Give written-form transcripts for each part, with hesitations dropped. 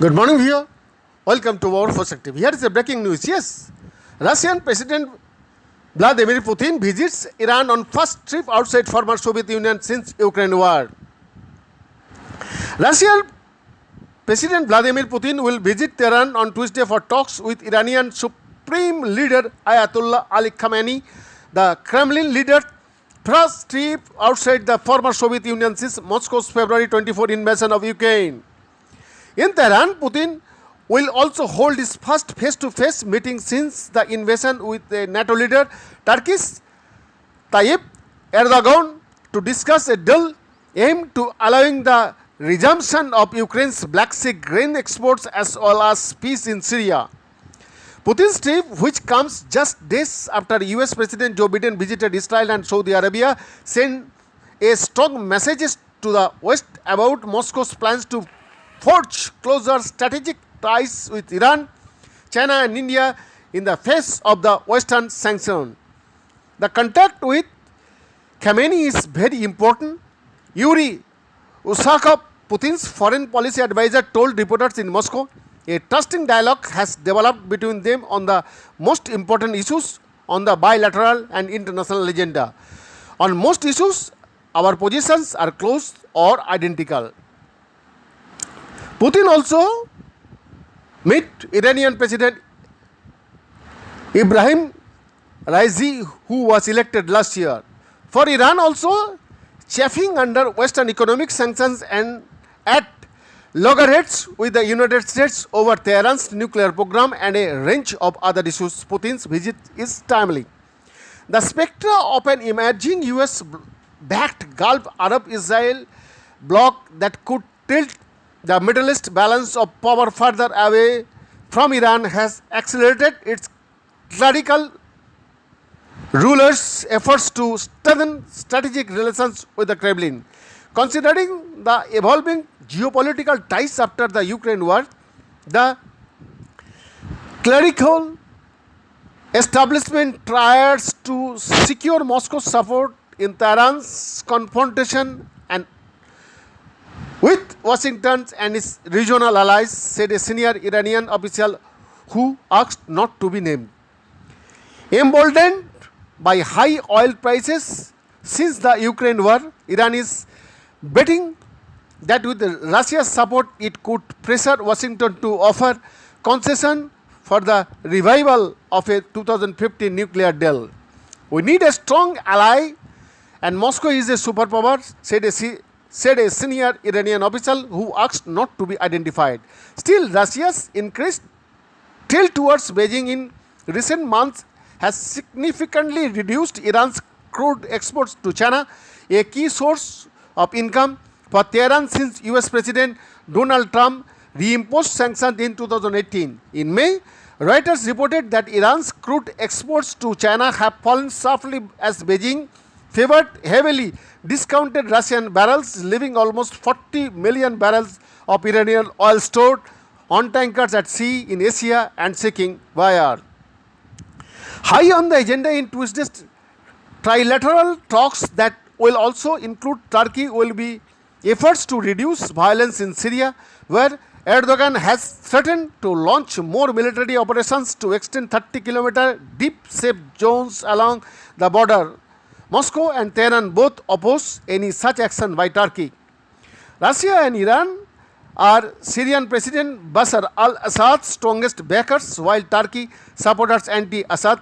Good morning, viewer. Welcome to our perspective. Here is the breaking news. Yes, Russian President Vladimir Putin visits Iran on first trip outside former Soviet Union since Ukraine war. Russian President Vladimir Putin will visit Tehran on Tuesday for talks with Iranian Supreme Leader Ayatollah Ali Khamenei. The Kremlin leader first trip outside the former Soviet Union since Moscow's February 24 invasion of Ukraine. In Tehran, Putin will also hold his first face-to-face meeting since the invasion with the NATO leader Turkish Tayyip Erdogan to discuss a deal aimed to allowing the resumption of Ukraine's Black Sea grain exports as well as peace in Syria. Putin's trip, which comes just days after US President Joe Biden visited Israel and Saudi Arabia, sent a strong message to the West about Moscow's plans to forge closer strategic ties with Iran, China and India in the face of the Western sanctions. The contact with Khamenei is very important. Yuri Usakov, Putin's foreign policy advisor, told reporters in Moscow a trusting dialogue has developed between them on the most important issues on the bilateral and international agenda. On most issues, our positions are close or identical. Putin also met Iranian President Ibrahim Raisi, who was elected last year. For Iran also, chafing under Western economic sanctions and at loggerheads with the United States over Tehran's nuclear program and a range of other issues, Putin's visit is timely. The spectre of an emerging US-backed Gulf Arab-Israel bloc that could tilt the Middle East balance of power further away from Iran has accelerated its clerical rulers' efforts to strengthen strategic relations with the Kremlin. Considering the evolving geopolitical ties after the Ukraine war, the clerical establishment tries to secure Moscow's support in Tehran's confrontation and with Washington and its regional allies, said a senior Iranian official who asked not to be named. Emboldened by high oil prices since the Ukraine war, Iran is betting that with Russia's support it could pressure Washington to offer concession for the revival of a 2015 nuclear deal. We need a strong ally and Moscow is a superpower, said a senior Iranian official who asked not to be identified. Still, Russia's increased tilt towards Beijing in recent months has significantly reduced Iran's crude exports to China, a key source of income for Tehran since US President Donald Trump reimposed sanctions in 2018. In May, Reuters reported that Iran's crude exports to China have fallen sharply as Beijing favored heavily discounted Russian barrels, leaving almost 40 million barrels of Iranian oil stored on tankers at sea in Asia and seeking buyer. High on the agenda in Tuesday's trilateral talks that will also include Turkey will be efforts to reduce violence in Syria, where Erdogan has threatened to launch more military operations to extend 30-kilometer deep safe zones along the border. Moscow and Tehran both oppose any such action by Turkey. Russia and Iran are Syrian President Bashar al-Assad's strongest backers, while Turkey supports anti-Assad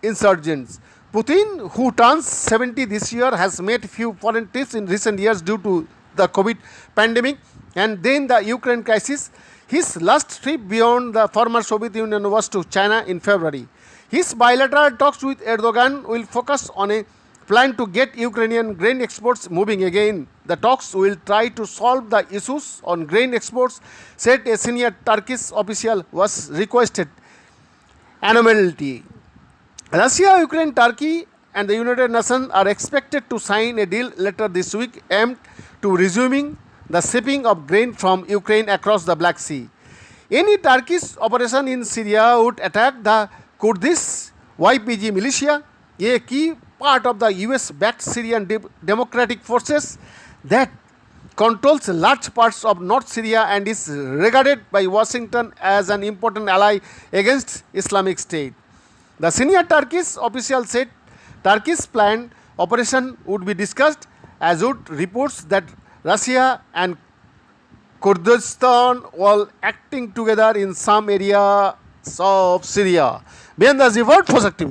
insurgents. Putin, who turns 70 this year, has made few foreign trips in recent years due to the COVID pandemic and then the Ukraine crisis. His last trip beyond the former Soviet Union was to China in February. His bilateral talks with Erdogan will focus on a plan to get Ukrainian grain exports moving again. The talks will try to solve the issues on grain exports, said a senior Turkish official was requested anonymity. Russia, Ukraine, Turkey and the United Nations are expected to sign a deal later this week aimed to resuming the shipping of grain from Ukraine across the Black Sea. Any Turkish operation in Syria would attack the Kurdish YPG militia, a key part of the US-backed Syrian Democratic Forces that controls large parts of North Syria and is regarded by Washington as an important ally against Islamic State. The senior Turkish official said Turkey's planned operation would be discussed, as would reports that Russia and Kurdistan were acting together in some areas of Syria. Behind the report, Fosak TV.